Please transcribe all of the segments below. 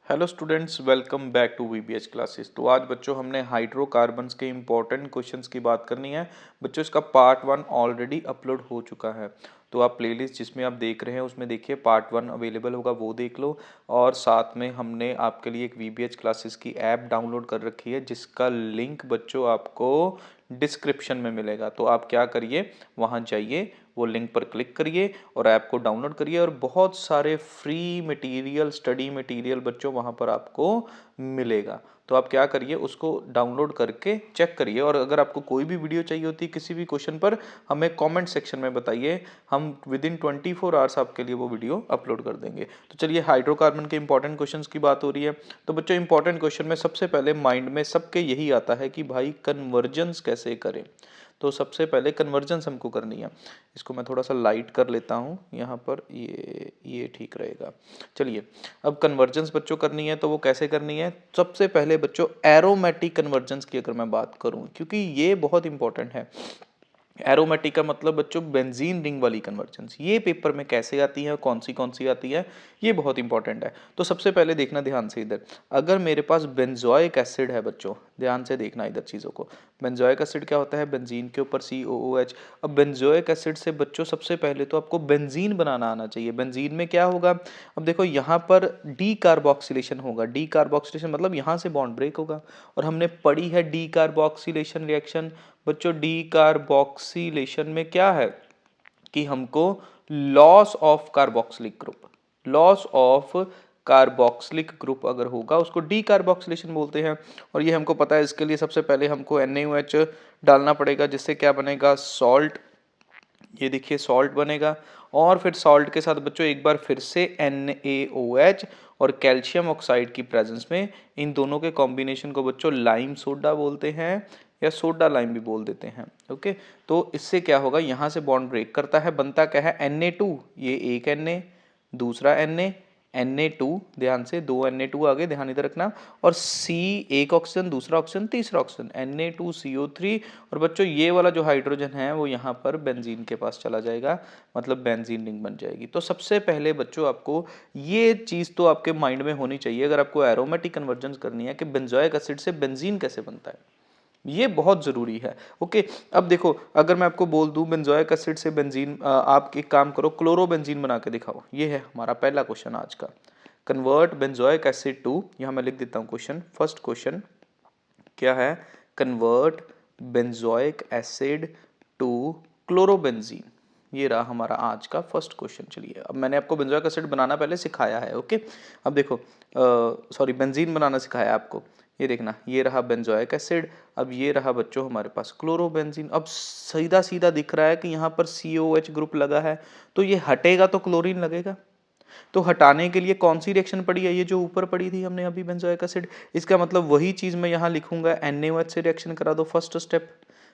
Hello students, welcome back to VBH classes. तो आज बच्चों हमने हाइड्रोकार्बन्स के इंपॉर्टेंट क्वेश्चंस की बात करनी है। बच्चों इसका पार्ट 1 ऑलरेडी अपलोड हो चुका है, तो आप प्लेलिस्ट जिसमें आप देख रहे हैं उसमें देखिए पार्ट 1 अवेलेबल होगा, वो देख लो। और साथ में हमने आपके लिए एक वीबीएच क्लासेस की ऐप डाउनलोड कर रखी है जिसका लिंक बच्चों आपको डिस्क्रिप्शन में मिलेगा। तो आप क्या करिए, वहाँ जाइए, वो लिंक पर क्लिक करिए और ऐप को डाउनलोड करिए और बहुत सारे फ्री मटेरियल, स्टडी मटेरियल बच्चों वहाँ पर आपको मिलेगा। तो आप क्या करिए, उसको डाउनलोड करके चेक करिए और अगर आपको कोई भी वीडियो चाहिए होती है किसी भी क्वेश्चन पर, हमें कमेंट सेक्शन में बताइए, हम विद इन 24 आवर्स आपके लिए वो वीडियो अपलोड कर देंगे। तो चलिए, हाइड्रोकार्बन के इंपॉर्टेंट क्वेश्चंस की बात हो रही है। तो बच्चों इंपॉर्टेंट क्वेश्चन में सबसे पहले माइंड में सबके यही आता है कि भाई कन्वर्जेंस कैसे करें। तो सबसे पहले कन्वर्जेंस हमको करनी है। इसको मैं थोड़ा सा लाइट कर लेता हूँ यहाँ पर, ये ठीक रहेगा। चलिए, अब कन्वर्जेंस बच्चों करनी है तो वो कैसे करनी है। सबसे पहले बच्चों एरोमेटिक कन्वर्जेंस की अगर मैं बात करूँ, क्योंकि ये बहुत इंपॉर्टेंट है। एरोमेटिक का मतलब बच्चों बेंजीन रिंग वाली कन्वर्जेंस, ये पेपर में कैसे आती है, कौन सी आती है, ये बहुत इंपॉर्टेंट है। तो सबसे पहले देखना ध्यान से इधर, अगर मेरे पास बेंजोइक एसिड है बच्चों, ध्यान से देखना इधर चीज़ों को। बेंजोइक एसिड क्या होता है, बेंजीन के ऊपर COOH। अब बेंजोइक एसिड से बच्चों सबसे पहले तो आपको बेंजीन बनाना आना चाहिए। बेंजीन में क्या होगा, अब देखो यहाँ पर डी कार्बोक्सिलेशन होगा। डी कार्बोक्सिलेशन मतलब यहाँ से बॉन्ड ब्रेक होगा, और हमने पढ़ी है डी कार्बोक्सिलेशन रिएक्शन बच्चों। डी कार्बोक्सिलेशन में क्या है कि हमको loss of carboxylic group, loss of carboxylic group अगर होगा उसको डी कार्बोक्सिलेशन बोलते हैं। और ये हमको पता है, इसके लिए सबसे पहले हमको NaOH डालना पड़ेगा, जिससे क्या बनेगा, सॉल्ट। ये देखिए सॉल्ट बनेगा, और फिर सॉल्ट के साथ बच्चों एक बार फिर से NaOH और कैल्शियम ऑक्साइड की प्रेजेंस में, इन दोनों के कॉम्बिनेशन को बच्चों लाइम सोडा बोलते हैं, या सोडा लाइम भी बोल देते हैं। ओके, तो इससे क्या होगा, यहाँ से बॉन्ड ब्रेक करता है, बनता क्या है Na2, ये एक Na, दूसरा Na2, ध्यान से दो Na2 आगे, ध्यान इधर रखना, और C, एक ऑक्सीजन, दूसरा ऑक्सीजन, तीसरा ऑक्सीजन, Na2CO3। और बच्चों ये वाला जो हाइड्रोजन है वो यहाँ पर बेंजीन के पास चला जाएगा, मतलब बेंजीन रिंग बन जाएगी। तो सबसे पहले बच्चों आपको ये चीज़ तो आपके माइंड में होनी चाहिए अगर आपको एरोमेटिक कन्वर्जेंस करनी है, कि बेंजोइक एसिड से बेंजीन कैसे बनता है, ये बहुत ज़रूरी है। ओके, अब देखो, अगर मैं आपको बोल दूं बेंजोइक एसिड से बेंजीन, आप एक काम करो, क्लोरोबेंजीन बना के दिखाओ। ये है हमारा पहला क्वेश्चन आज का। कन्वर्ट बेंजोइक एसिड टू, यहाँ मैं लिख देता हूँ क्वेश्चन, फर्स्ट क्वेश्चन क्या है, convert benzoic acid to chlorobenzene. ये रहा हमारा आज का फर्स्ट क्वेश्चन। चलिए, अब मैंने आपको बेंजोइक एसिड बनाना पहले सिखाया है। ओके, अब देखो, सॉरी, बेंजीन बनाना सिखाया आपको। ये देखना, ये रहा बेंजोइक एसिड, अब ये रहा बच्चों हमारे पास क्लोरोबेंजीन। अब सीधा सीधा दिख रहा है कि यहाँ पर COH ग्रुप लगा है, तो ये हटेगा तो क्लोरीन लगेगा। तो हटाने के लिए कौन सी रिएक्शन पड़ी है, ये जो ऊपर पड़ी थी हमने अभी, बेंजोइक एसिड। इसका मतलब वही चीज मैं यहाँ लिखूंगा, NaOH से रिएक्शन करा दो, फर्स्ट स्टेप।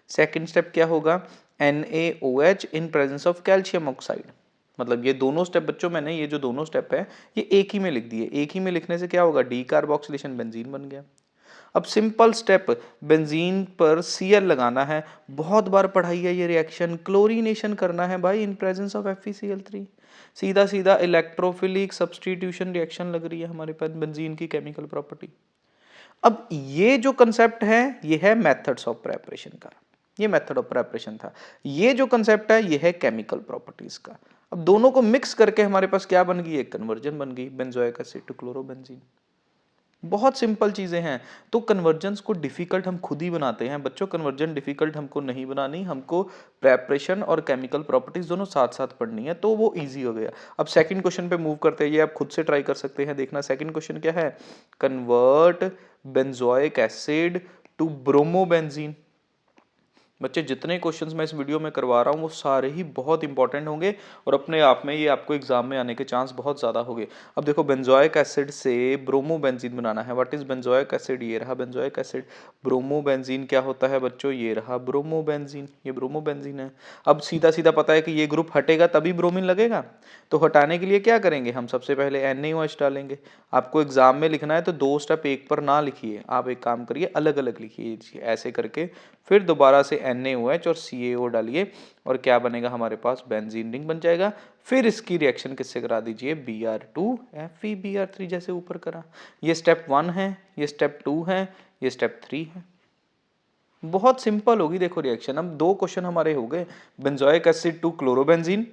सेकंड स्टेप क्या होगा, NaOH in presence of calcium oxide. मतलब ये दोनों स्टेप बच्चों, मैंने ये जो दोनों स्टेप है ये एक ही में लिख दिए। एक ही में लिखने से क्या होगा, डी कार्बोक्सिलेशन, बेंजीन बन गया। अब सिंपल स्टेप, बेंजीन पर Cl लगाना है। बहुत बार पढ़ाई है ये रिएक्शन, क्लोरीनेशन करना है भाई इन प्रेजेंस ऑफ FeCl3। सीधा सीधा इलेक्ट्रोफिलिक सब्सटीट्यूशन रिएक्शन लग रही है हमारे पास बेंजीन की केमिकल प्रॉपर्टी। अब ये जो कंसेप्ट है ये है मेथड्स ऑफ प्रेपरेशन का, ये मेथड ऑफ प्रेपरेशन था। ये जो कंसेप्ट है ये है केमिकल प्रॉपर्टीज का। अब दोनों को मिक्स करके हमारे पास क्या बन गई, एक कन्वर्जन बन गई, बेंजोइक एसिड टू क्लोरोबेंजीन। बहुत सिंपल चीजें हैं। तो कन्वर्जेंस को डिफिकल्ट हम खुद ही बनाते हैं बच्चों। कन्वर्जन डिफिकल्ट हमको नहीं बनानी, हमको प्रेपरेशन और केमिकल प्रॉपर्टीज दोनों साथ साथ पढ़नी है, तो वो इजी हो गया। अब सेकंड क्वेश्चन पे मूव करते हैं, ये आप खुद से ट्राई कर सकते हैं। देखना सेकंड क्वेश्चन क्या है, convert benzoic acid to bromobenzene. बच्चे जितने क्वेश्चंस मैं इस वीडियो में करवा रहा हूँ वो सारे ही बहुत इंपॉर्टेंट होंगे, और अपने आप में ये आपको एग्जाम में आने के चांस बहुत ज़्यादा होंगे। अब देखो, बेंजोइक एसिड से ब्रोमोबेंजीन बनाना है। व्हाट इज बेंजोइक एसिड, ये रहा बेंजोइक एसिड। ब्रोमोबेंजीन क्या होता है बच्चों, ये रहा ब्रोमोबेंजीन, ये ब्रोमोबेंजीन है। अब सीधा सीधा पता है कि ये ग्रुप हटेगा तभी ब्रोमीन लगेगा, तो हटाने के लिए क्या करेंगे, हम सबसे पहले NaOH डालेंगे। आपको एग्जाम में लिखना है तो दो स्टेप एक पर ना लिखिए, आप एक काम करिए, अलग अलग लिखिए ऐसे करके, फिर दोबारा से NaOH और CaO डालिए, और क्या बनेगा हमारे पास, बेंजीन रिंग बन जाएगा। फिर इसकी रिएक्शन किससे करा दीजिए, Br2 FeBr3 जैसे ऊपर करा। ये स्टेप 1 है, ये स्टेप 2 है, ये स्टेप 3 है। बहुत सिंपल होगी देखो रिएक्शन। अब 2 क्वेश्चन हमारे हो गए, बेंजोइक एसिड टू क्लोरोबेंजीन,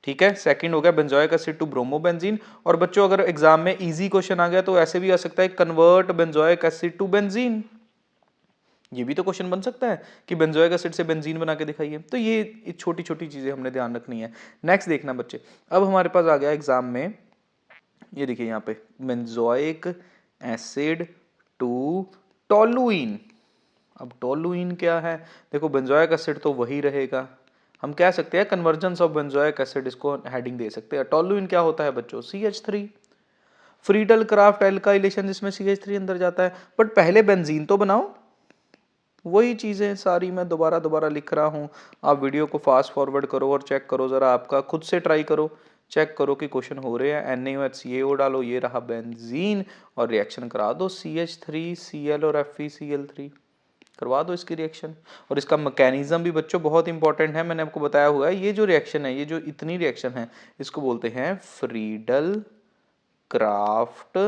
ठीक है, सेकंड हो गया बेंजोइक एसिड टू ब्रोमोबेंजीन। और बच्चों अगर एग्जाम में इजी क्वेश्चन आ गया तो ऐसे भी आ सकता है, convert benzoic acid to benzene. ये भी तो क्वेश्चन बन सकता है कि बेंजोइक एसिड से बेंजीन बना के दिखाइए। तो ये छोटी छोटी चीजें हमने ध्यान रखनी है। नेक्स्ट देखना बच्चे, अब हमारे पास आ गया एग्जाम में, ये देखिए यहाँ पे बेंजोइक एसिड टू टोलुइन। अब टोलुइन क्या है, देखो बेंजोइक एसिड तो वही रहेगा, हम कह सकते हैं कन्वर्जेंस ऑफ बेंजोइक एसिड, इसको हेडिंग दे सकते हैं। टोलुइन क्या होता है बच्चों, CH3, फ्रीडल क्राफ्ट एल्काइलेशन जिसमें CH3 अंदर जाता है। बट पहले बेंजीन तो बनाओ, वही चीजें सारी मैं दोबारा दोबारा लिख रहा हूं। आप वीडियो को फास्ट फॉरवर्ड करो और चेक करो जरा, आपका खुद से ट्राई करो, चेक करो कि क्वेश्चन हो रहे हैं। NaOH डालो, ये रहा बेंजीन, और रिएक्शन करा दो CH3Cl और FeCl3, करवा दो इसकी रिएक्शन। और इसका मैकेनिज्म भी बच्चों बहुत इंपॉर्टेंट है, मैंने आपको बताया हुआ है। ये जो रिएक्शन है, ये जो इतनी रिएक्शन है, इसको बोलते हैं Friedel craft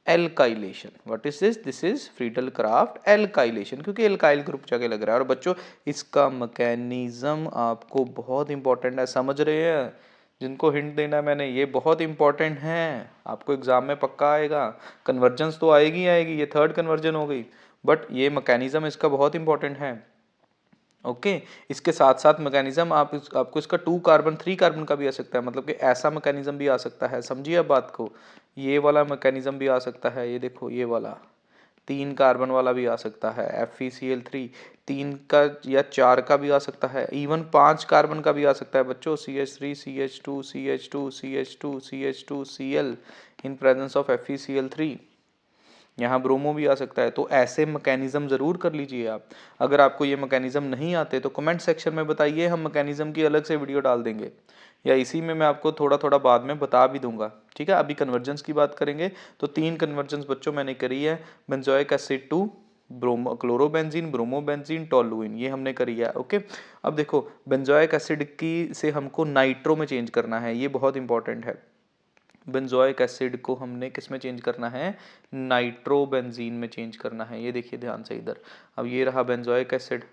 alkylation. What is this, this is Friedel craft alkylation, क्योंकि एल्काइल ग्रुप जाके लग रहा है। और बच्चों इसका मैकेनिज्म आपको बहुत इंपॉर्टेंट है, समझ रहे हैं, जिनको हिंट देना है मैंने, ये बहुत इंपॉर्टेंट है, आपको एग्जाम में पक्का आएगा। कन्वर्जेंस तो आएगी आएगी, ये थर्ड कन्वर्जन हो गई, बट ये मैकेनिज्म इसका बहुत इंपॉर्टेंट है। ओके इसके साथ साथ मैकेनिज्म आपको इसका 2 कार्बन 3 कार्बन का भी आ सकता है, मतलब कि ऐसा मैकेनिज्म भी आ सकता है, समझिए अब बात को। ये वाला मैकेनिज्म भी आ सकता है, ये देखो ये वाला 3 कार्बन वाला भी आ सकता है, FeCl3 3 का या 4 का भी आ सकता है, इवन 5 कार्बन का भी आ सकता है बच्चों, CH3 CH2 CH2 CH2 CH2 Cl in presence of FeCl3। यहाँ ब्रोमो भी आ सकता है। तो ऐसे मैकेनिज्म ज़रूर कर लीजिए आप। अगर आपको ये मैकेनिज्म नहीं आते तो कमेंट सेक्शन में बताइए, हम मैकेनिज्म की अलग से वीडियो डाल देंगे, या इसी में मैं आपको थोड़ा थोड़ा बाद में बता भी दूंगा, ठीक है। अभी कन्वर्जेंस की बात करेंगे, तो 3 कन्वर्जेंस बच्चों मैंने करी है, benzoic acid to bromo chlorobenzene, bromobenzene, toluene, ये हमने करी है। ओके अब देखो बेंजोइक एसिड की से हमको नाइट्रो में चेंज करना है, ये बहुत इंपॉर्टेंट है। बेंजोइक एसिड को हमने किस में चेंज करना है, नाइट्रोबेंजीन में चेंज करना है। ये देखिए ध्यान से इधर, अब ये रहा बेंजोइक एसिड।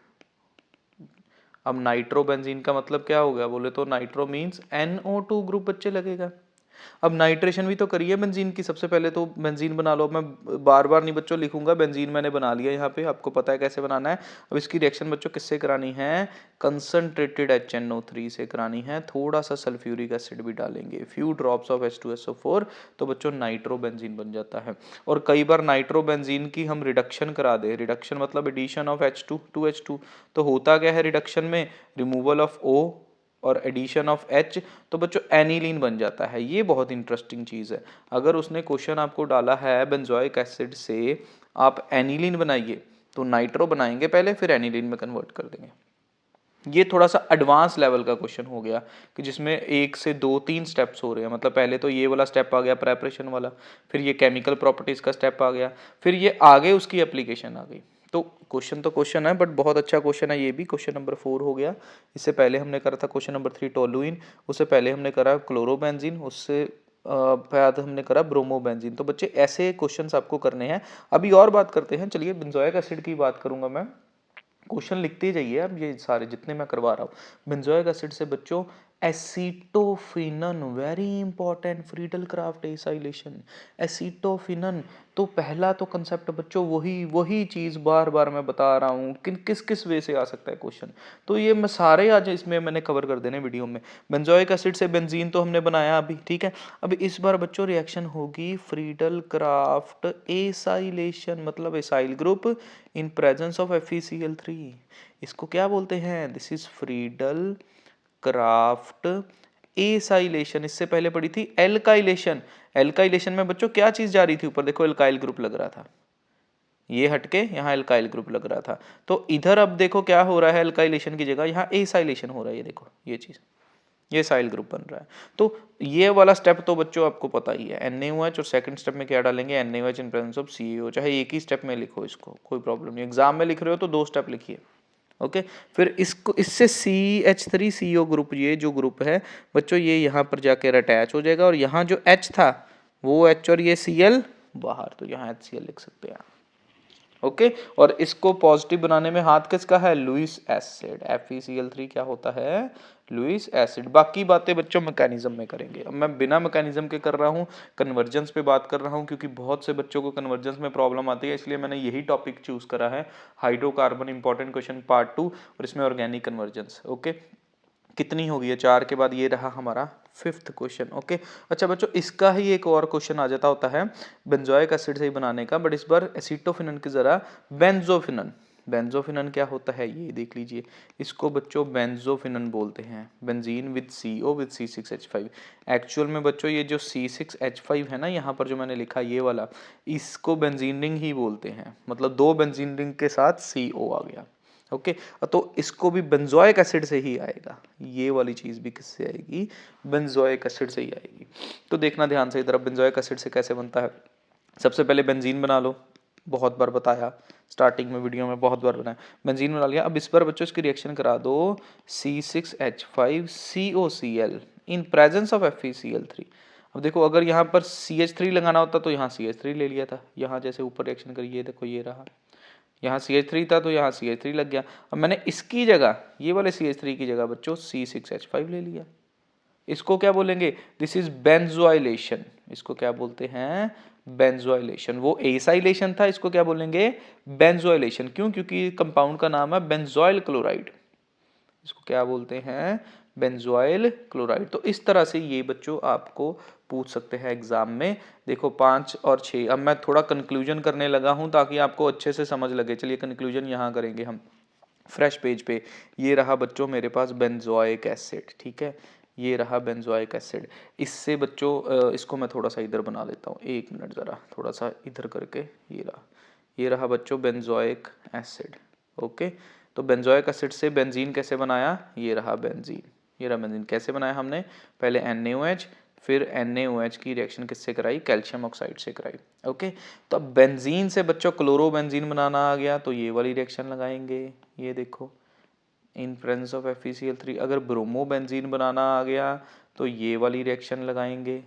अब नाइट्रोबेंजीन का मतलब क्या हो गया, बोले तो नाइट्रो मीन्स NO2 ग्रुप बच्चे लगेगा। अब नाइट्रेशन भी तो करिए बेंजीन की, सबसे पहले तो बेंजीन बना लो। मैं बार बार नहीं बच्चों लिखूंगा, बेंजीन मैंने बना लिया यहाँ पे, आपको पता है कैसे बनाना है। अब इसकी रिएक्शन बच्चों किससे करानी है, कंसंट्रेटेड HNO3 से करानी है, थोड़ा सा सल्फ्यूरिक एसिड भी डालेंगे, फ्यू ड्रॉप्स ऑफ H2SO4, तो बच्चों नाइट्रोबेंजीन बन जाता है। और कई बार नाइट्रोबेंजीन की हम रिडक्शन करा दे, रिडक्शन मतलब एडिशन ऑफ H2 2H2, तो होता क्या है रिडक्शन में, रिमूवल ऑफ O और एडिशन ऑफ H, तो बच्चों एनिलीन बन जाता है। ये बहुत इंटरेस्टिंग चीज़ है। अगर उसने क्वेश्चन आपको डाला है बेंजोइक एसिड से आप एनिलीन बनाइए, तो नाइट्रो बनाएंगे पहले, फिर एनिलीन में कन्वर्ट कर देंगे। ये थोड़ा सा एडवांस लेवल का क्वेश्चन हो गया कि जिसमें 1 से 2-3 स्टेप्स हो रहे हैं। मतलब पहले तो ये वाला स्टेप आ गया प्रेपरेशन वाला, फिर ये केमिकल प्रॉपर्टीज़ का स्टेप आ गया, फिर ये आगे उसकी एप्लीकेशन आ गई। तो क्वेश्चन है, बट बहुत अच्छा क्वेश्चन है ये भी। क्वेश्चन नंबर 4 हो गया। इससे पहले हमने करा था क्वेश्चन नंबर 3 टोलुइन, उससे पहले हमने करा क्लोरोबेंजीन, उससे बाद हमने करा ब्रोमोबेंजीन। तो बच्चे ऐसे क्वेश्चंस आपको करने हैं। अभी और बात करते हैं, चलिए बेंजोइक एसिड की बात करूंगा मैं, क्वेश्चन लिखते जाइए आप, ये सारे जितने मैं करवा रहा हूँ। बेंजोइक एसिड से बच्चों acetophenone, very important, Friedel Crafts acylation, acetophenone. तो पहला तो कंसेप्ट बच्चों वही चीज़ बार बार मैं बता रहा हूँ, किस किस वे से आ सकता है क्वेश्चन, तो ये मैं सारे आज इसमें मैंने कवर कर देने वीडियो में। बेंजोइक एसिड से बेंजीन तो हमने बनाया अभी, ठीक है। अब इस बार बच्चों रिएक्शन होगी फ्रीडल क्राफ्ट एसाइलेशन, मतलब acyl group in presence of FeCl3। इसको क्या बोलते हैं, this is Friedel Crafts acylation. इससे पहले पढ़ी थी एल्काइलेशन। एल्काइलेशन में बच्चों क्या चीज जा रही थी ऊपर, देखो एल्काइल ग्रुप लग रहा था, ये हटके यहाँ एल्काइल ग्रुप लग रहा था। तो इधर अब देखो क्या हो रहा है, एल्काइलेशन की जगह यहाँ एसाइलेशन हो रहा है, ये देखो ये चीज, ये साइल ग्रुप बन रहा है। तो ये वाला स्टेप तो बच्चों आपको पता ही है, NaOH, और सेकंड स्टेप में क्या डालेंगे, NaOH in presence of CaO। चाहे एक ही स्टेप में लिखो इसको, कोई प्रॉब्लम नहीं, एग्जाम में लिख रहे हो तो 2 स्टेप लिखिए, ओके। फिर इसको इससे CH3CO ग्रुप, ये जो ग्रुप है बच्चों ये यहाँ पर जाकर अटैच हो जाएगा और यहाँ जो H था वो H और ये Cl बाहर, तो यहाँ HCl लिख सकते हैं ओके। और इसको पॉजिटिव बनाने में हाथ किसका है? Lewis acid. FeCl3 क्या होता है? Lewis acid. बाकी बातें बच्चों मैकेनिज्म में करेंगे। अब मैं बिना मैकेनिज्म के कर रहा हूँ, कन्वर्जेंस पे बात कर रहा हूँ क्योंकि बहुत से बच्चों को कन्वर्जेंस में प्रॉब्लम आती है, इसलिए मैंने यही टॉपिक चूज करा है, हाइड्रोकार्बन इंपॉर्टेंट क्वेश्चन पार्ट 2, और इसमें ऑर्गेनिक कन्वर्जेंस। ओके, कितनी होगी है? 4 के बाद ये रहा हमारा 5th क्वेश्चन। ओके, अच्छा बच्चों इसका ही एक और क्वेश्चन आ जाता होता है बेंजोइक एसिड से ही बनाने का, बट इस बार एसीटोफिनन की जरा बेंजोफिनन। बेंजोफिनन क्या होता है ये देख लीजिए, इसको बच्चों बेंजोफिनन बोलते हैं। Benzene with CO with C6H5। Actual में बच्चों ये जो C6H5 है ना, यहाँ पर जो मैंने लिखा ये वाला, इसको बेंजीन रिंग ही बोलते हैं, मतलब 2 बेंजीन रिंग के साथ CO आ गया। ओके, तो इसको भी बेंजोइक एसिड से ही आएगा, ये वाली चीज भी किससे आएगी? बेंजोइक एसिड से ही आएगी। तो देखना ध्यान से इधर, बेंजोइक एसिड से कैसे बनता है। सबसे पहले बेंजीन बना लो, बहुत बार बताया स्टार्टिंग में वीडियो में, बहुत बार बनाया। बेंजीन बना लिया, अब इस बार बच्चों इसकी रिएक्शन करा दो C6H5COCl in presence of FeCl3। अब देखो अगर यहाँ पर CH3 लगाना होता तो यहाँ CH3 ले लिया था, यहाँ जैसे ऊपर रिएक्शन करिए देखो ये रहा, यहाँ CH3 था तो यहाँ CH3 लग गया। अब मैंने इसकी जगह, ये वाले CH3 की जगह बच्चों C6H5 ले लिया। इसको क्या बोलेंगे? This is benzoylation. इसको क्या बोलते हैं? बेंजोइलेशन। वो एसाइलेशन था, इसको क्या बोलेंगे? बेंजोइलेशन। क्यों? क्योंकि कंपाउंड का नाम है बेंजोइल क्लोराइड। इसको क्या बोलते हैं? Benzoyl chloride. तो इस तरह से ये बच्चों आपको पूछ सकते हैं एग्जाम में। देखो 5 और 6। अब मैं थोड़ा कंक्लूजन करने लगा हूं ताकि आपको अच्छे से समझ लगे। चलिए कंक्लूजन यहाँ करेंगे हम फ्रेश पेज पे। ये रहा बच्चों मेरे पास बेंजोइक एसिड, ठीक है, ये रहा बेंजोइक एसिड। इससे बच्चों इसको मैं थोड़ा सा इधर बना लेता हूँ, 1 मिनट ज़रा थोड़ा सा इधर करके। ये रहा बच्चों बेंजोइक एसिड। ओके, तो बेंजोइक एसिड से बेंजीन कैसे बनाया? ये रहा बेंजीन, ये रहा बेंजीन। कैसे बनाया हमने? पहले NaOH, फिर NaOH की रिएक्शन किससे कराई? कैल्शियम ऑक्साइड से कराई। ओके, तो अब बेंजीन से बच्चों क्लोरोबेंजीन बनाना आ गया, तो ये वाली रिएक्शन लगाएंगे, ये देखो इन प्रेजेंस ऑफ FeCl3। अगर ब्रोमोबेंजीन बनाना आ गया तो ये वाली रिएक्शन लगाएंगे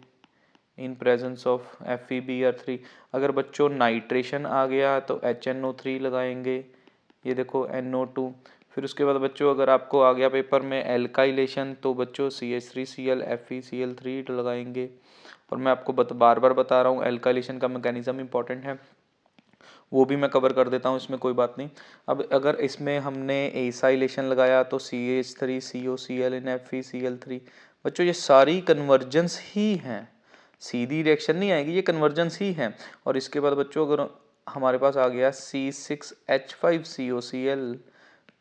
इन प्रेजेंस ऑफ FeBr3। अगर बच्चों नाइट्रेशन आ गया तो HNO3 लगाएंगे, ये देखो NO2। फिर उसके बाद बच्चों अगर आपको आ गया पेपर में एल्काइलेशन तो बच्चों CH3Cl FeCl3 लगाएंगे। और मैं आपको बार बार बता रहा हूँ एल्काइलेशन का मैकेनिज्म इंपॉर्टेंट है, वो भी मैं कवर कर देता हूँ, इसमें कोई बात नहीं। अब अगर इसमें हमने एसाइलेशन लगाया तो CH3COCl इन FeCl3। बच्चों ये सारी कन्वर्जेंस ही हैं, सीधी रिएक्शन नहीं आएगी, ये कन्वर्जेंस ही है। और इसके बाद बच्चों अगर हमारे पास आ गया C6H5COCl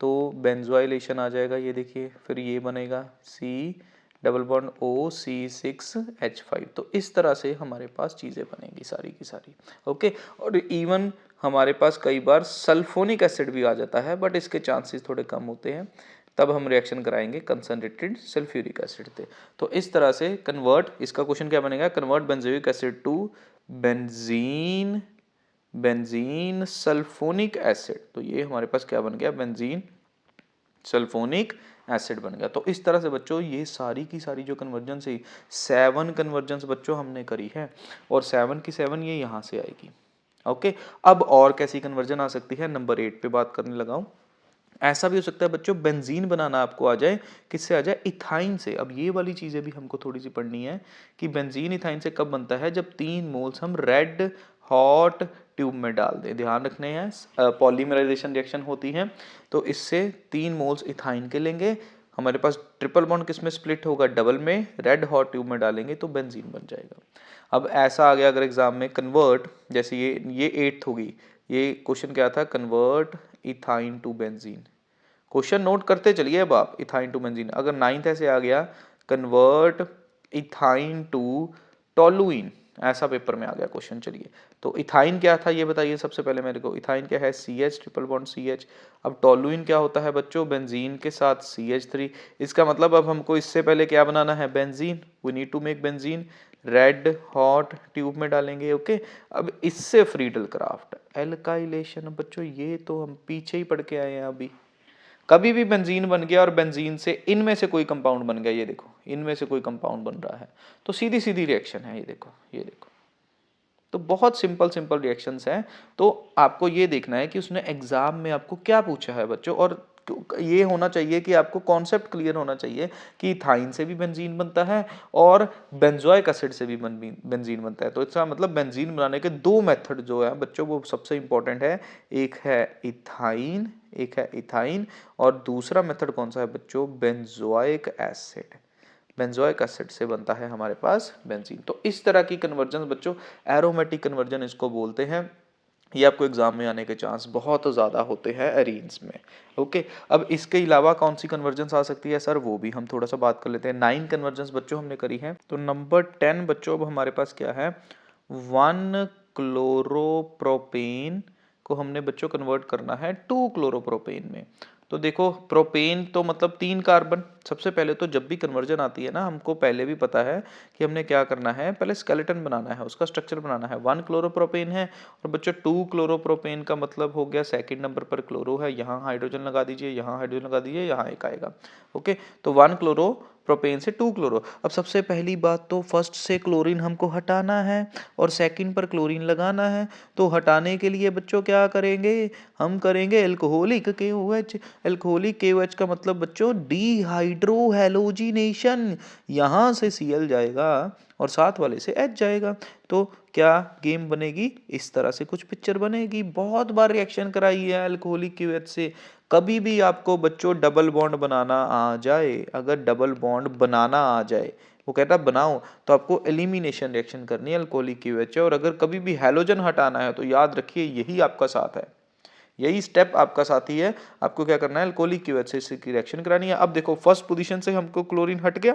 तो बेंजोइलेशन आ जाएगा, ये देखिए, फिर ये बनेगा C++O C6H5। तो इस तरह से हमारे पास चीज़ें बनेंगी सारी की सारी। ओके, और इवन हमारे पास कई बार सल्फोनिक एसिड भी आ जाता है, बट इसके चांसेस थोड़े कम होते हैं, तब हम रिएक्शन कराएंगे कंसनट्रेटेड सल्फ्यूरिक एसिड से। तो इस तरह से कन्वर्ट, इसका क्वेश्चन क्या बनेगा? Convert benzoic acid to benzene, benzene sulphonic acid. तो ये हमारे पास क्या बन गया? बेंजीन सल्फोनिक एसिड बन गया। तो इस तरह से बच्चों ये सारी की सारी जो कन्वर्जेंस है, 7 कन्वर्जेंस बच्चों हमने करी है, और 7 की 7 ये यहाँ से आएगी। ओके, अब और कैसी कन्वर्जन आ सकती है? नंबर 8 पे बात करने लगा हूँ। ऐसा भी हो सकता है बच्चों बेंजीन बनाना आपको आ जाए, किससे आ जाए? इथाइन से। अब ये वाली चीज़ें भी हमको थोड़ी सी पढ़नी है कि बेंजीन इथाइन से कब बनता है? जब 3 मोल्स हम रेड हॉट ट्यूब में डाल दें। ध्यान रखने हैं, पॉलीमराइजेशन रिएक्शन होती है तो इससे 3 मोल्स इथाइन के लेंगे, हमारे पास ट्रिपल बॉन्ड किस में स्प्लिट होगा? डबल में। रेड हॉट ट्यूब में डालेंगे तो बेंजीन बन जाएगा। अब ऐसा आ गया अगर एग्जाम में कन्वर्ट, जैसे ये 8th होगी, ये क्वेश्चन क्या था? Convert ethyne to benzene. Question note करते चलिए अब आप, इथाइन टू बेंजीन। अगर 9th ऐसे आ गया कन्वर्ट इथाइन टू टोलुइन, ऐसा पेपर में आ गया क्वेश्चन। चलिए, तो इथाइन क्या था ये बताइए सबसे पहले मेरे को। इथाइन क्या है? CH triple bond CH। अब टोलुइन क्या होता है बच्चों? बेंजीन के साथ CH3। इसका मतलब अब हमको इससे पहले क्या बनाना है? Benzene. We need to make benzene. Red hot tube में डालेंगे। ओके, अब इससे फ्रीडल क्राफ्ट एल्काइलेशन। बच्चों ये तो हम पीछे ही पढ़ के आए हैं अभी, कभी भी बेंजीन बन गया और बेंजीन से इनमें से कोई कंपाउंड बन गया, ये देखो इनमें से कोई कंपाउंड बन रहा है, तो सीधी सीधी रिएक्शन है, ये देखो ये देखो। तो बहुत सिंपल सिंपल रिएक्शंस हैं। तो आपको ये देखना है कि उसने एग्जाम में आपको क्या पूछा है बच्चों, और ये होना चाहिए कि आपको कॉन्सेप्ट क्लियर होना चाहिए कि इथाइन से भी बेंजीन बनता है और बेंजोइक एसिड से भी बेंजीन बनता है। तो इसका मतलब बेंजीन बनाने के दो मेथड जो है बच्चों वो सबसे इंपॉर्टेंट है, एक है इथाइन और दूसरा मेथड कौन सा है बच्चों, बेंजोइक एसिड। बेंजोइक एसिड से बनता है हमारे पास बेंजीन। तो इस तरह की कन्वर्जन बच्चों एरोमेटिक कन्वर्जन इसको बोलते हैं। ये आपको एग्जाम में आने के चांस बहुत ज़्यादा होते हैं एरीन्स में। ओके, अब इसके अलावा कौन सी कन्वर्जन्स आ सकती है सर, वो भी हम थोड़ा सा बात कर लेते हैं। 9 कन्वर्जन्स बच्चों हमने करी है। तो नंबर 10 बच्चों अब हमारे पास क्या है, 1 क्लोरोप्रोपेन को हमने बच्चों कन्वर्ट करना है 2 क्लोरोप्रोपेन में। तो देखो प्रोपेन तो मतलब 3 कार्बन। सबसे पहले तो जब भी कन्वर्जन आती है ना, हमको पहले भी पता है कि हमने क्या करना है, पहले स्केलेटन बनाना है, उसका स्ट्रक्चर बनाना है। 1 क्लोरोप्रोपेन है और बच्चों 2 क्लोरोप्रोपेन का मतलब हो गया सेकंड नंबर पर क्लोरो है, यहाँ हाइड्रोजन लगा दीजिए, यहाँ हाइड्रोजन लगा दीजिए, यहाँ एक आएगा। ओके, तो 1 क्लोरो प्रोपेन से 2 क्लोरो। अब सबसे पहली बात तो फर्स्ट से क्लोरीन हमको हटाना है और सेकंड पर क्लोरीन लगाना है। तो हटाने के लिए बच्चों क्या करेंगे, हम करेंगे अल्कोहलिक KOH। अल्कोहलिक KOH का मतलब बच्चों डिहाइड्रो हैलोजिनेशन। यहाँ से Cl जाएगा और साथ वाले से H जाएगा। तो क्या गेम बनेगी, इस तरह से कुछ पिक्चर बनेगी। बहुत बार रिएक्शन कराई है अल्कोहलिक KOH से। कभी भी आपको बच्चों डबल बॉन्ड बनाना आ जाए, अगर डबल बॉन्ड बनाना आ जाए, वो कहता है बनाओ, तो आपको एलिमिनेशन रिएक्शन करनी है अल्कोहलिक KOH। और अगर कभी भी हैलोजन हटाना है तो याद रखिए यही आपका साथ है, यही स्टेप आपका साथी है। आपको क्या करना है, अल्कोहलिक KOH से इसकी रिएक्शन करानी है। अब देखो फर्स्ट पोजीशन से हमको क्लोरीन हट गया,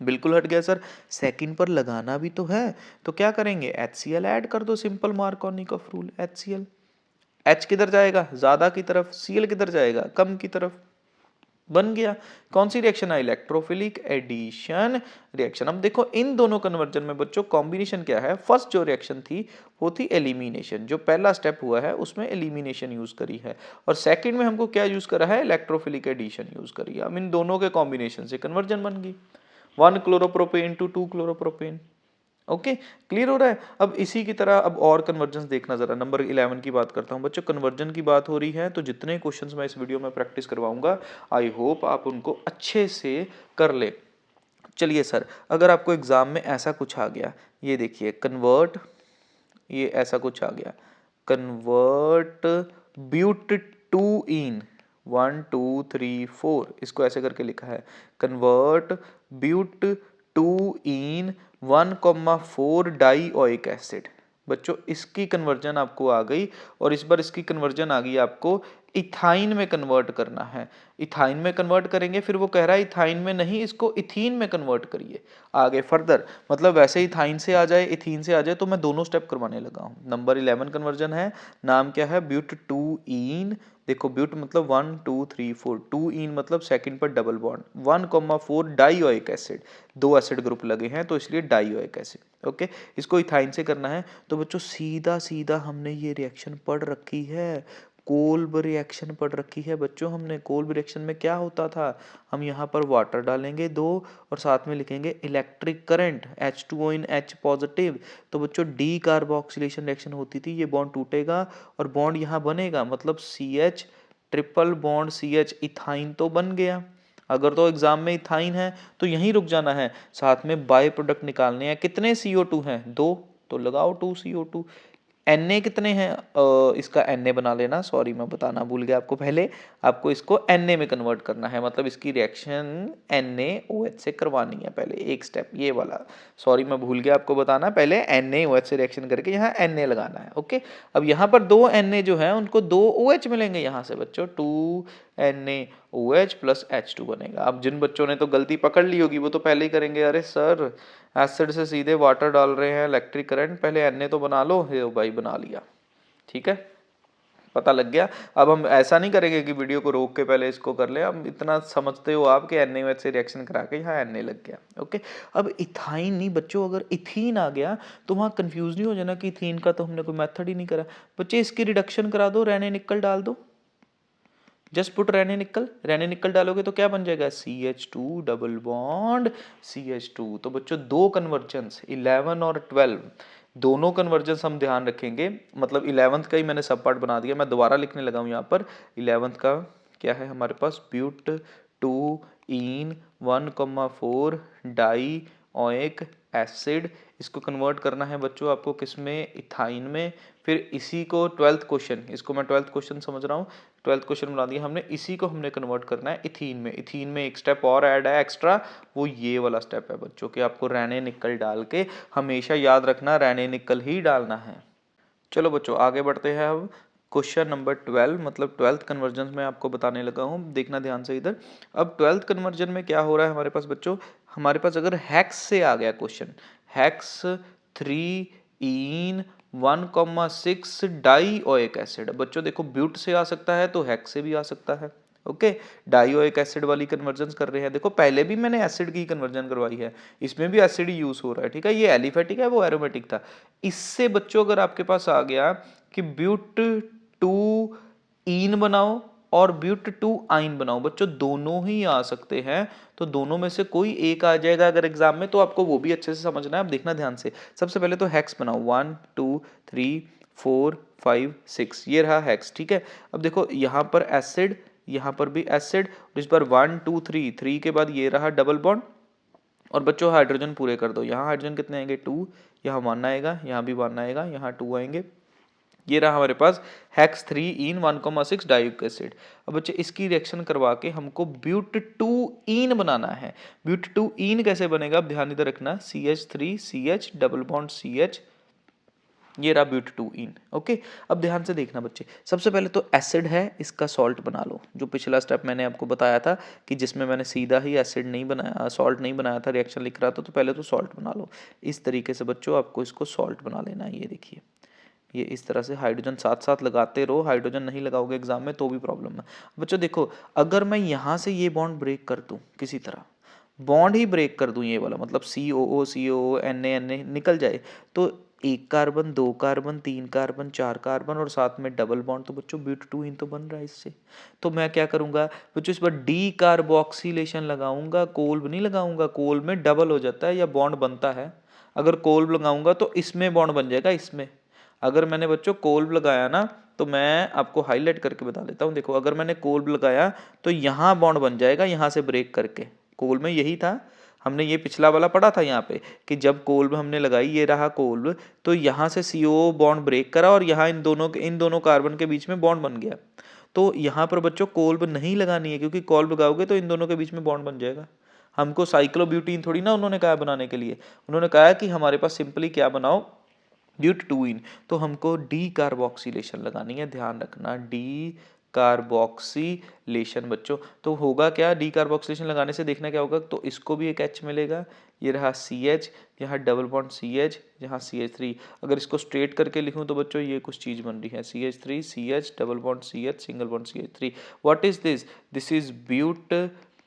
बिल्कुल हट गया सर। सेकंड पर लगाना भी तो है, तो क्या करेंगे, HCl ऐड कर दो, simple Markovnikov rule, HCl। H किधर जाएगा, ज्यादा की तरफ, Cl किधर जाएगा, कम की तरफ। बन गया। कौन सी रिएक्शन है, इलेक्ट्रोफिलिक एडिशन रिएक्शन। अब देखो इन दोनों कन्वर्जन में बच्चों कॉम्बिनेशन क्या है, फर्स्ट जो रिएक्शन थी वो थी एलिमिनेशन, जो पहला स्टेप हुआ है उसमें एलिमिनेशन यूज करी है, और सेकंड में हमको क्या यूज करा है, इलेक्ट्रोफिलिक एडिशन यूज करी है। अब इन दोनों के कॉम्बिनेशन से कन्वर्जन बन गई 1 chloropropane to 2 chloropropane. Okay, clear हो रहा है। अब इसी की तरह अब और कन्वर्जन्स देखना, जरा नंबर 11 की बात करता हूं बच्चों। कन्वर्जन की बात हो रही है तो जितने क्वेश्चंस मैं इस वीडियो में प्रैक्टिस करवाऊंगा, आई होप आप उनको अच्छे से कर ले। चलिए सर, अगर आपको एग्जाम में ऐसा कुछ आ गया, ये देखिए कन्वर्ट, ये ऐसा कुछ आ गया, कन्वर्ट ब्यूट टू इन 1 2 3 4, इसको ऐसे करके लिखा है, convert but two ene 1,4 dioic acid. बच्चों इसकी कन्वर्जन आपको आ गई, और इस बार इसकी कन्वर्जन आ गई आपको इथाइन में कन्वर्ट करना है। इथाइन में कन्वर्ट करेंगे, फिर वो कह रहा है इथाइन में नहीं, इसको इथीन में कन्वर्ट करिए आगे फर्दर। मतलब वैसे इथाइन से आ जाए, इथीन से आ जाए, तो मैं दोनों स्टेप करवाने लगा हूँ। नंबर 11 कन्वर्जन है, नाम क्या है, ब्यूट टू इन। देखो ब्यूट मतलब 1 2 3 4, टू इन मतलब सेकंड पर डबल बॉन्ड, 1,4 डाइओइक एसिड, दो एसिड ग्रुप लगे हैं तो इसलिए डाइओइक एसिड। ओके, इसको इथाइन से करना है। तो बच्चों सीधा सीधा हमने ये रिएक्शन पढ़ रखी है, कोल्ब रिएक्शन पढ़ रखी है बच्चों हमने। कोल्ब रिएक्शन में क्या होता था, हम यहाँ पर वाटर डालेंगे 2 और साथ में लिखेंगे इलेक्ट्रिक करंट, H2O इन H पॉजिटिव। तो बच्चों डी कार्बोक्सिलेशन रिएक्शन होती थी, ये बॉन्ड टूटेगा और बॉन्ड यहाँ बनेगा, मतलब CH triple bond CH, ethyne तो बन गया। अगर तो एग्जाम में इथाइन है तो यहीं रुक जाना है, साथ में बाय प्रोडक्ट निकालने हैं। कितने CO2 हैं, 2, तो लगाओ 2 CO2। Na कितने हैं, इसका Na बना लेना, सॉरी मैं बताना भूल गया आपको, पहले आपको इसको Na में कन्वर्ट करना है, मतलब इसकी रिएक्शन NaOH से करवानी है पहले, एक स्टेप ये वाला, सॉरी मैं भूल गया आपको बताना, पहले NaOH से रिएक्शन करके यहाँ Na लगाना है। ओके, अब यहाँ पर 2 Na जो है उनको 2 OH मिलेंगे यहाँ से बच्चों, 2 NaOH प्लस H2 बनेगा। अब जिन बच्चों ने तो गलती पकड़ ली होगी वो तो पहले ही करेंगे, अरे सर एसिड से सीधे वाटर डाल रहे हैं, इलेक्ट्रिक करंट, पहले Na तो बना लो, हे भाई बना लिया, ठीक है, पता लग गया। अब हम ऐसा नहीं करेंगे कि वीडियो को रोक के पहले इसको कर ले, अब इतना समझते हो आप कि NaOH से रिएक्शन करा के यहाँ Na लग गया। ओके, अब इथाइन नहीं बच्चों, अगर इथीन आ गया तो वहाँ कंफ्यूज नहीं हो जाना कि इथीन का तो हमने कोई मेथड ही नहीं करा। बच्चे इसकी रिडक्शन करा दो, रहने निकल डाल दो, जस्ट पुट रेने निकल डालोगे तो क्या बन जाएगा, CH2 डबल बॉन्ड CH2। तो बच्चों दो कन्वर्जन्स 11 और 12 दोनों कन्वर्जन्स हम ध्यान रखेंगे। मतलब 11th का ही मैंने सब पार्ट बना दिया, मैं दोबारा लिखने लगा हूँ यहाँ पर। 11th का क्या है हमारे पास, but 2 ene 1,4 di oic acid. इसको कन्वर्ट करना है बच्चों आपको किस में, इथाइन में। फिर इसी को 12th क्वेश्चन, इसको मैं 12th क्वेश्चन समझ रहा हूँ, 12th क्वेश्चन बना दिया हमने। इसी को हमने कन्वर्ट करना है इथीन में। इथीन में एक स्टेप और ऐड है एक्स्ट्रा, वो ये वाला स्टेप है बच्चों कि आपको रेने निकल डाल के हमेशा याद रखना रेने निकल ही डालना है। चलो बच्चों आगे बढ़ते हैं अब। क्वेश्चन नंबर 12 मतलब 12th कन्वर्जन में आपको बताने लगा हूँ, देखना ध्यान से इधर। अब 12th कन्वर्जन में क्या हो रहा है हमारे पास बच्चों, हमारे पास अगर हेक्स से आ गया क्वेश्चन, हेक्स 3 इन 1,6 डाई ओइक एसिड। बच्चों देखो ब्यूट से आ सकता है तो हेक्स से भी आ सकता है। ओके, डाइओइक एसिड वाली कन्वर्जन कर रहे हैं। देखो पहले भी मैंने एसिड की कन्वर्जन करवाई है, इसमें भी एसिड यूज हो रहा है, ठीक है। ये एलिफेटिक है, वो एरोमेटिक था। इससे बच्चों अगर आपके पास आ गया कि ब्यूट 2 इन बनाओ और ब्यूट 2 आइन बनाओ, बच्चों दोनों ही आ सकते हैं। तो दोनों में से कोई एक आ जाएगा अगर एग्जाम में, तो आपको वो भी अच्छे से समझना है। आप देखना ध्यान से। सबसे पहले तो हेक्स बनाओ, 1 2 3 4 5 6, ये रहा हेक्स, ठीक है। अब देखो यहाँ पर एसिड, यहाँ पर भी एसिड, इस पर 1 2 3, 3 के बाद ये रहा डबल बॉन्ड। और बच्चों हाइड्रोजन पूरे कर दो, यहाँ हाइड्रोजन कितने आएंगे 2, यहाँ 1 आएगा, यहाँ भी 1 आएगा, यहाँ 2 आएंगे। ये रहा हमारे पास हेक्स 3 इन 1,6 डाइओइक एसिड। अब बच्चे इसकी रिएक्शन करवा के हमको ब्यूट 2 इन बनाना है। ब्यूट 2 इन कैसे बनेगा, अब ध्यान इधर रखना, CH3 CH double bond CH, ये रहा ब्यूट 2 इन। ओके, अब ध्यान से देखना बच्चे, सबसे पहले तो एसिड है, इसका सॉल्ट बना लो। जो पिछला स्टेप मैंने आपको बताया था कि जिसमें मैंने सीधा ही एसिड नहीं बनाया, सॉल्ट नहीं बनाया था, रिएक्शन लिख रहा था, तो पहले तो सॉल्ट बना लो। इस तरीके से बच्चों आपको इसको सॉल्ट बना लेना है। ये देखिए, ये इस तरह से हाइड्रोजन साथ साथ लगाते रहो, हाइड्रोजन नहीं लगाओगे एग्जाम में तो भी प्रॉब्लम है। बच्चों देखो, अगर मैं यहाँ से ये बॉन्ड ब्रेक कर दूँ, किसी तरह बॉन्ड ही ब्रेक कर दूँ, ये वाला मतलब COO COO Na निकल जाए, तो 1 कार्बन 2 कार्बन 3 कार्बन 4 कार्बन और साथ में डबल बॉन्ड, तो बच्चों ब्यूट 2 इन तो बन रहा है इससे। तो मैं क्या करूँगा बच्चों, इस पर डी कार्बोक्सिलेशन लगाऊंगा, कोल्ब नहीं लगाऊंगा। कोल्ब में डबल हो जाता है या बॉन्ड बनता है, अगर कोल्ब लगाऊंगा तो इसमें बॉन्ड बन जाएगा, इसमें। अगर मैंने बच्चों कोल्ब लगाया ना, तो मैं आपको हाईलाइट करके बता देता हूँ। देखो अगर मैंने कोल्ब लगाया तो यहाँ बॉन्ड बन जाएगा, यहाँ से ब्रेक करके। कोल्ब में यही था, हमने ये पिछला वाला पढ़ा था यहाँ पे कि जब कोल्ब हमने लगाई, ये रहा कोल्ब, तो यहाँ से CO बॉन्ड ब्रेक करा और यहाँ इन दोनों कार्बन के बीच में बॉन्ड बन गया। तो यहाँ पर बच्चों कोल्ब नहीं लगानी है, क्योंकि कोल्ब लगाओगे तो इन दोनों के बीच में बॉन्ड बन जाएगा। हमको साइक्लोब्यूटीन थोड़ी ना उन्होंने कहा बनाने के लिए, उन्होंने कहा कि हमारे पास सिंपली क्या बनाओ, ब्यूट 2 इन। तो हमको डी कार्बोक्सिलेशन लगानी है, ध्यान रखना, डी कार्बोक्सिलेशन बच्चों। तो होगा क्या, डी कार्बोक्सिलेशन लगाने से देखना क्या होगा, तो इसको भी एक H मिलेगा, ये रहा CH, यहाँ डबल बॉन्ड CH, यहाँ CH3। अगर इसको स्ट्रेट करके लिखूं तो बच्चों ये कुछ चीज़ बन रही है, CH3 CH double bond CH single bond CH3। What is this, this is but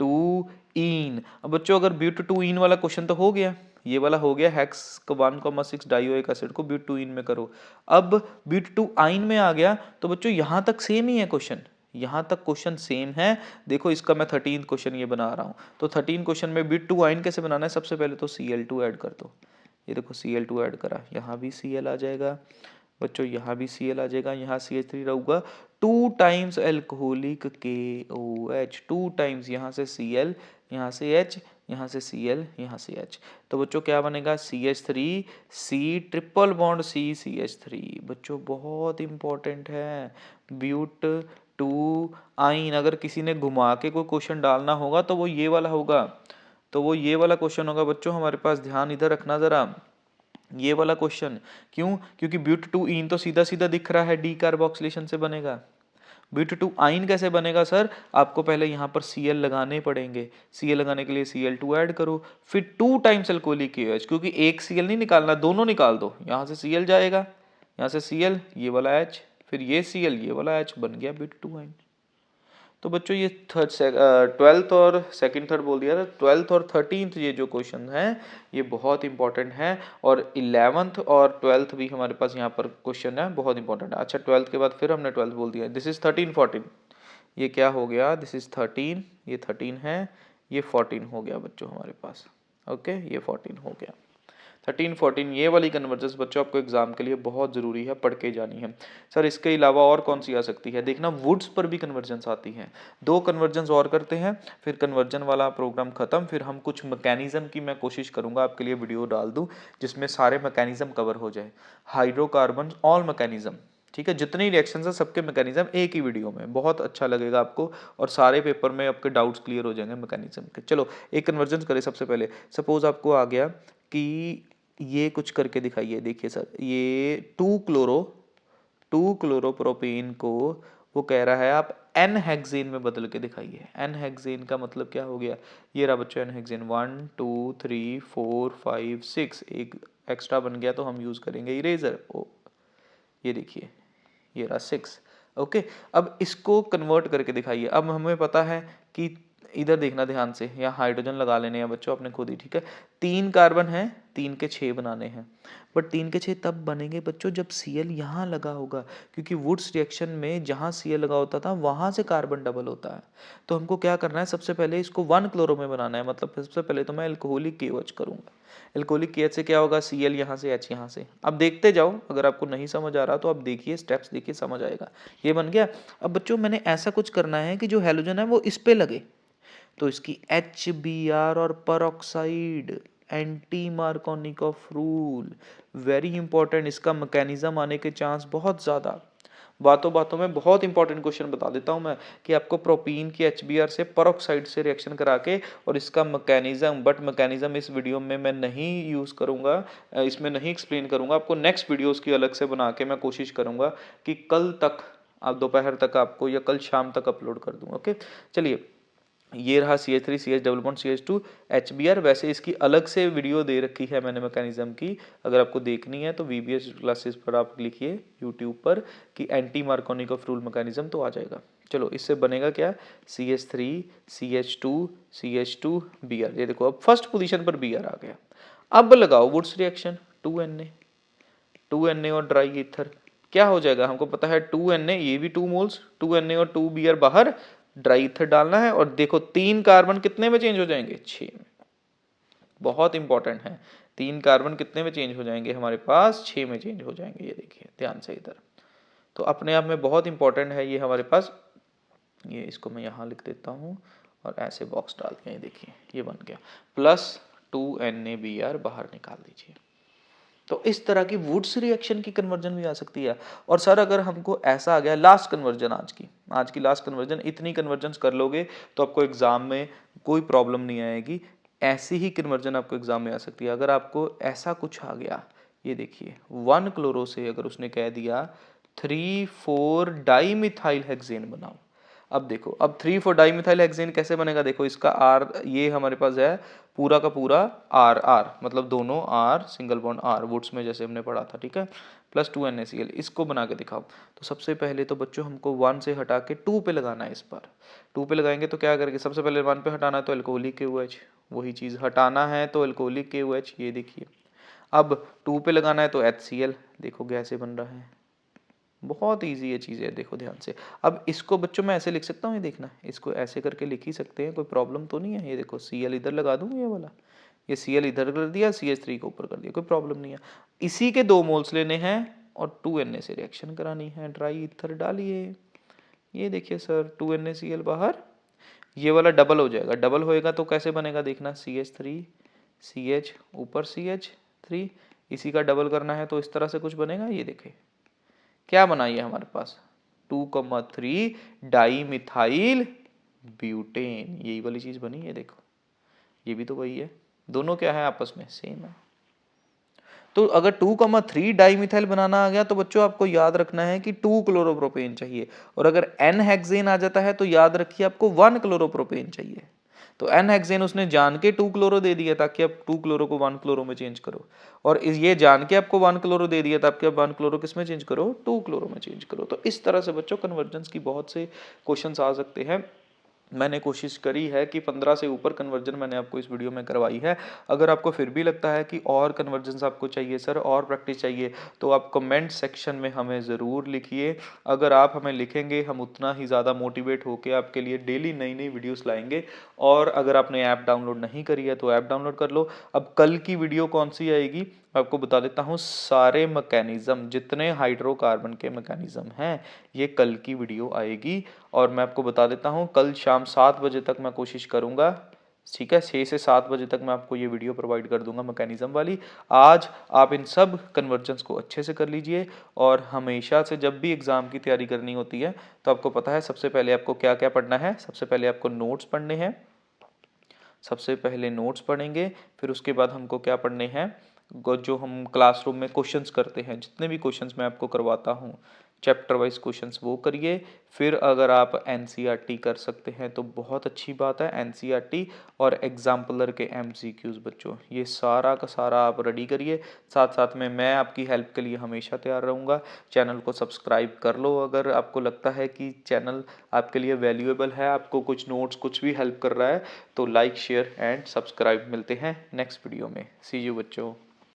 2 ene. अब बच्चों अगर ब्यूट 2 इन वाला क्वेश्चन तो हो गया, ये वाला हो गया, हेक्स 1,6 डाइओइक एसिड को ब्यूट 2 इन में करो। अब ब्यूट 2 आइन में आ गया, तो बच्चों यहाँ तक सेम ही है क्वेश्चन, यहाँ तक क्वेश्चन सेम है। देखो इसका मैं 13th क्वेश्चन ये बना रहा हूँ, तो 13 क्वेश्चन में ब्यूट 2 आइन कैसे बनाना है, सबसे पहले तो Cl2 ऐड कर दो। ये देखो Cl2 ऐड करा, यहाँ भी Cl आ जाएगा बच्चों, यहाँ भी Cl आ जाएगा, यहाँ CH3 रहूँगा। 2 टाइम्स एल्कोहलिक KOH, 2 टाइम्स, यहाँ से Cl, यहाँ से H, यहाँ से Cl, यहाँ से H। तो बच्चों क्या बनेगा, CH3 C triple bond C CH3। बच्चों बहुत इंपॉर्टेंट है, ब्यूट 2 आइन। अगर किसी ने घुमा के कोई क्वेश्चन डालना होगा तो वो ये वाला होगा, तो वो ये वाला क्वेश्चन होगा बच्चों हमारे पास। ध्यान इधर रखना जरा, ये वाला क्वेश्चन। क्यों, क्योंकि ब्यूट 2 इन तो सीधा सीधा दिख रहा है, डी कार्बोक्सिलेशन से बनेगा। ब्यूट 2 आइन कैसे बनेगा सर, आपको पहले यहाँ पर Cl लगाने पड़ेंगे, Cl लगाने के लिए Cl2 ऐड करो, फिर 2 टाइम्स अल्कोहलिक KOH, क्योंकि एक Cl नहीं निकालना, दोनों निकाल दो। यहाँ से Cl जाएगा, यहाँ से Cl, ये वाला H, फिर ये Cl, ये वाला H, बन गया ब्यूट 2 आइन। तो बच्चों ये 12th और सेकंड थर्ड बोल दिया था, 12th और 13th ये जो क्वेश्चन है ये बहुत इंपॉर्टेंट है, और 11th और 12th भी हमारे पास यहाँ पर क्वेश्चन है, बहुत इंपॉर्टेंट है। अच्छा 12th के बाद फिर हमने 12th बोल दिया, दिस इज 13 14, ये क्या हो गया, दिस इज 13, ये 13 है, ये 14 हो गया बच्चों हमारे पास। ओके, ये 14 हो गया। 13 14 ये वाली कन्वर्जेंस बच्चों आपको एग्जाम के लिए बहुत ज़रूरी है, पढ़ के जानी है। सर इसके अलावा और कौन सी आ सकती है, देखना वुड्स पर भी कन्वर्जेंस आती है। 2 कन्वर्जेंस और करते हैं, फिर कन्वर्जन वाला प्रोग्राम ख़त्म। फिर हम कुछ मैकेनिज्म की मैं कोशिश करूँगा आपके लिए वीडियो डाल दूँ जिसमें सारे मैकेनिज्म कवर हो जाए, हाइड्रोकार्बन ऑल मैकेनिज्म। ठीक है, जितनी रिएक्शंस है सबके मैकेनिज्म एक ही वीडियो में, बहुत अच्छा लगेगा आपको और सारे पेपर में आपके डाउट्स क्लियर हो जाएंगे मैकेनिज्म के। चलो एक कन्वर्जेंस करें सबसे पहले। सपोज आपको आ गया कि ये कुछ करके दिखाइए, देखिए सर ये 2 क्लोरोप्रोपेन को वो कह रहा है आप एन हेक्सेन में बदल के दिखाइए। एन हेक्सेन का मतलब क्या हो गया, ये रहा बच्चों एन हेक्सेन, 1 2 3 4 5 6, एक एक्स्ट्रा बन गया तो हम यूज़ करेंगे इरेजर। ओ ये देखिए ये रहा 6। ओके, अब इसको कन्वर्ट करके दिखाइए। अब हमें पता है कि इधर देखना ध्यान से, यहाँ हाइड्रोजन लगा लेने हैं बच्चों अपने खुद ही। ठीक है, 3 कार्बन है, 3 के 6 बनाने हैं, बट 3 के 6 तब बनेंगे बच्चों जब Cl यहाँ लगा होगा, क्योंकि वुड्स रिएक्शन में जहाँ Cl लगा होता था वहाँ से कार्बन डबल होता है। तो हमको क्या करना है, सबसे पहले इसको 1 क्लोरो में बनाना है, मतलब सबसे पहले तो मैं एल्कोहलिक KOH करूँगा। एल्कोहलिक KH से क्या होगा, Cl यहाँ से, H यहाँ से। अब देखते जाओ, अगर आपको नहीं समझ आ रहा तो आप देखिए, स्टेप्स देखिए, समझ आएगा। ये बन गया। अब बच्चों मैंने ऐसा कुछ करना है कि जो हैलोजन है वो इस पे लगे, तो इसकी HBr और peroxide, anti Markovnikov rule, very important. इसका मैकेनिज्म आने के चांस बहुत ज़्यादा। बातों बातों में बहुत इंपॉर्टेंट क्वेश्चन बता देता हूं मैं कि आपको प्रोपीन की HBr से परऑक्साइड से रिएक्शन करा के और इसका मैकेनिज्म, बट मैकेनिज्म इस वीडियो में मैं नहीं यूज़ करूंगा, इसमें नहीं एक्सप्लेन करूंगा। आपको नेक्स्ट वीडियोस की अलग से बना के मैं कोशिश करूंगा कि कल तक, आप दोपहर तक आपको या कल शाम तक अपलोड कर दूँ। ओके, चलिए ये रहा CH3 CH double bond CH2 HBr। वैसे इसकी अलग से वीडियो दे रखी है मैंने मैकेनिज्म की, अगर आपको देखनी है तो VBS क्लासेस पर आप लिखिए यूट्यूब पर कि एंटी मार्कोनिकॉफ रूल मैकेनिज्म, तो आ जाएगा। चलो इससे बनेगा क्या, CH3 CH2 CH2 Br। ये देखो अब फर्स्ट पोजीशन पर Br आ गया। अब लगाओ वुड्स रिएक्शन, 2Na और ड्राई ईथर, क्या हो जाएगा हमको पता है, 2Na, ये भी 2 मोल्स, 2Na और 2Br बाहर, ड्राई ईथर डालना है और देखो 3 कार्बन कितने में चेंज हो जाएंगे, 6 में। बहुत इंपॉर्टेंट है, 3 कार्बन कितने में चेंज हो जाएंगे हमारे पास, 6 में चेंज हो जाएंगे। ये देखिए ध्यान से इधर, तो अपने आप में बहुत इंपॉर्टेंट है ये हमारे पास। ये इसको मैं यहाँ लिख देता हूँ और ऐसे बॉक्स डाल के, ये देखिए ये बन गया, प्लस 2NaBr बाहर निकाल दीजिए। तो इस तरह की वुड्स रिएक्शन की कन्वर्जन भी आ सकती है। और सर अगर हमको ऐसा आ गया, लास्ट कन्वर्जन आज की लास्ट कन्वर्जन, इतनी कन्वर्जन कर लोगे तो आपको एग्जाम में कोई प्रॉब्लम नहीं आएगी। ऐसी ही कन्वर्जन आपको एग्जाम में आ सकती है। अगर आपको ऐसा कुछ आ गया, ये देखिए 1 क्लोरो से अगर उसने कह दिया 3,4 डाईमिथाइल हेक्सेन बनाओ, अब देखो, अब 3,4 डाईमिथाइल हेक्सेन कैसे बनेगा, देखो इसका R, ये हमारे पास है पूरा का पूरा R मतलब दोनों R single bond R, Wurtz में जैसे हमने पढ़ा था। ठीक है, प्लस 2NaCl, इसको बना के दिखाओ। तो सबसे पहले तो बच्चों हमको 1 से हटा के 2 पे लगाना है। इस पर 2 पे लगाएंगे तो क्या करेंगे, सबसे पहले 1 पे हटाना है तो एल्कोहलिक KOH, वही चीज़ हटाना है तो एल्कोहलिक KOH, ये देखिए। अब 2 पे लगाना है तो HCl, देखो कैसे बन रहा है, बहुत इजी ये चीज़ है, देखो ध्यान से। अब इसको बच्चों मैं ऐसे लिख सकता हूँ, ये देखना, इसको ऐसे करके लिख ही सकते हैं, कोई प्रॉब्लम तो नहीं है। ये देखो Cl इधर लगा दूँ, ये वाला, ये Cl इधर कर दिया, CH3 को ऊपर कर दिया, कोई प्रॉब्लम नहीं है। इसी के 2 मोल्स लेने हैं और 2Na से रिएक्शन करानी है, ड्राई ईथर डालिए। ये देखिए सर 2NaCl बाहर, ये वाला डबल हो जाएगा, डबल होएगा तो कैसे बनेगा देखना, CH3 CH ऊपर CH3, इसी का डबल करना है तो इस तरह से कुछ बनेगा। ये देखे क्या बनाइए हमारे पास, 2,3 डाईमिथाइल ब्यूटेन, यही वाली चीज बनी है। देखो ये भी तो वही है, दोनों क्या है आपस में सेम है। तो अगर 2,3 डाईमिथाइल बनाना आ गया तो बच्चों आपको याद रखना है कि 2 क्लोरोप्रोपेन चाहिए, और अगर N हेक्सेन आ जाता है तो याद रखिए आपको 1 क्लोरोप्रोपेन चाहिए। तो N हेक्सेन उसने जान के 2 क्लोरो दे दिया ताकि आप 2 क्लोरो को 1 क्लोरो में चेंज करो, और ये जान के आपको 1 क्लोरो दे दिया ताकि आप 1 क्लोरो किस में चेंज करो, 2 क्लोरो में चेंज करो। तो इस तरह से बच्चों कन्वर्जेंस की बहुत से क्वेश्चंस आ सकते हैं। मैंने कोशिश करी है कि 15 से ऊपर कन्वर्जन मैंने आपको इस वीडियो में करवाई है। अगर आपको फिर भी लगता है कि और कन्वर्जन्स आपको चाहिए सर, और प्रैक्टिस चाहिए, तो आप कमेंट सेक्शन में हमें ज़रूर लिखिए। अगर आप हमें लिखेंगे, हम उतना ही ज़्यादा मोटिवेट होकर आपके लिए डेली नई नई वीडियोस लाएंगे। और अगर आपने ऐप डाउनलोड नहीं करी है तो ऐप डाउनलोड कर लो। अब कल की वीडियो कौन सी आएगी, मैं आपको बता देता हूँ। सारे मैकेनिज्म, जितने हाइड्रोकार्बन के मैकेनिज्म हैं, ये कल की वीडियो आएगी। और मैं आपको बता देता हूँ, कल शाम 7 बजे तक मैं कोशिश करूँगा, ठीक है, 6 से 7 बजे तक मैं आपको ये वीडियो प्रोवाइड कर दूंगा मैकेनिज्म वाली। आज आप इन सब कन्वर्जन्स को अच्छे से कर लीजिए। और हमेशा से जब भी एग्ज़ाम की तैयारी करनी होती है तो आपको पता है सबसे पहले आपको क्या क्या पढ़ना है। सबसे पहले आपको नोट्स पढ़ने हैं, सबसे पहले नोट्स पढ़ेंगे, फिर उसके बाद हमको क्या पढ़ने हैं, जो हम क्लासरूम में क्वेश्चंस करते हैं, जितने भी क्वेश्चंस मैं आपको करवाता हूँ चैप्टर वाइज क्वेश्चंस, वो करिए। फिर अगर आप एनसीईआरटी कर सकते हैं तो बहुत अच्छी बात है। एनसीईआरटी और एग्जाम्पलर के एमसीक्यूज बच्चों, ये सारा का सारा आप रेडी करिए। साथ साथ में मैं आपकी हेल्प के लिए हमेशा तैयार रहूँगा। चैनल को सब्सक्राइब कर लो अगर आपको लगता है कि चैनल आपके लिए वैल्यूएबल है, आपको कुछ नोट्स कुछ भी हेल्प कर रहा है, तो लाइक शेयर एंड सब्सक्राइब। मिलते हैं नेक्स्ट वीडियो में। सी यू बच्चों।